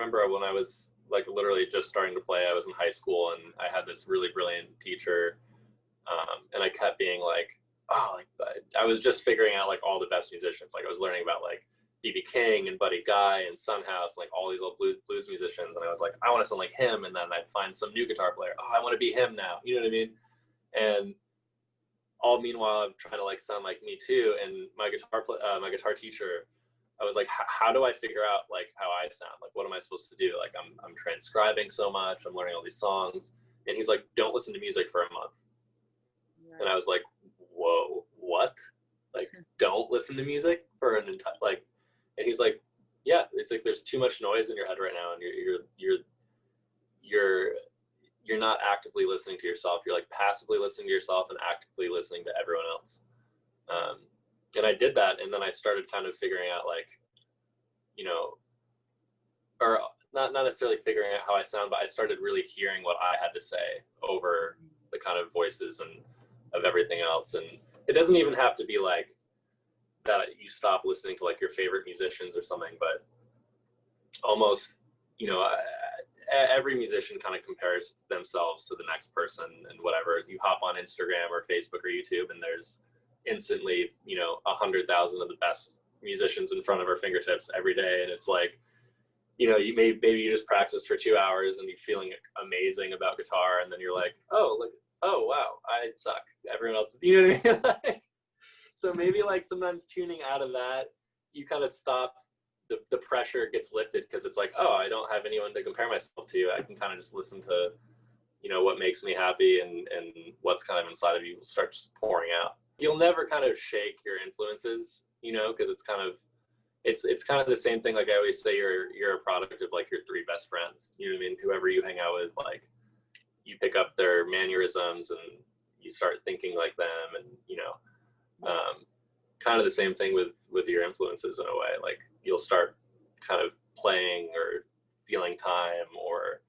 remember when I was like literally just starting to play, I was in high school and I had this really brilliant teacher. And I kept being like, oh, like I was just figuring out like all the best musicians. Like I was learning about like B.B. King and Buddy Guy and Sunhouse, like all these old blues musicians. And I was like, I want to sound like him. And then I'd find some new guitar player. Oh, I want to be him now. You know what I mean? And all meanwhile, I'm trying to like sound like me too. And my guitar teacher, I was like, how do I figure out like how I sound? Like, what am I supposed to do? Like, I'm transcribing so much. I'm learning all these songs. And he's like, don't listen to music for a month. Right. And I was like, whoa, what? Like, don't listen to music for an entire, like, and he's like, yeah, it's like, there's too much noise in your head right now. And you're not actively listening to yourself. You're like passively listening to yourself and actively listening to everyone else. And I did that. And then I started kind of figuring out like, you know, or not necessarily figuring out how I sound, but I started really hearing what I had to say over the kind of voices and of everything else. And it doesn't even have to be like that you stop listening to like your favorite musicians or something, but almost, you know, every musician kind of compares themselves to the next person and whatever. You hop on Instagram or Facebook or YouTube and there's instantly, you know, 100,000 of the best musicians in front of our fingertips every day. And it's like, you know, maybe you just practiced for 2 hours and you're feeling amazing about guitar. And then you're like, oh, look, oh, wow, I suck. Everyone else, you know what I mean? Like, so maybe like sometimes tuning out of that, you kind of stop, the pressure gets lifted because it's like, oh, I don't have anyone to compare myself to. I can kind of just listen to, you know, what makes me happy and what's kind of inside of you will start just pouring out. You'll never kind of shake your influences, you know, because it's kind of, it's kind of the same thing. Like I always say, you're a product of like your 3 best friends. You know what I mean? Whoever you hang out with, like you pick up their mannerisms and you start thinking like them, and you know, kind of the same thing with your influences in a way. Like you'll start kind of playing or feeling time or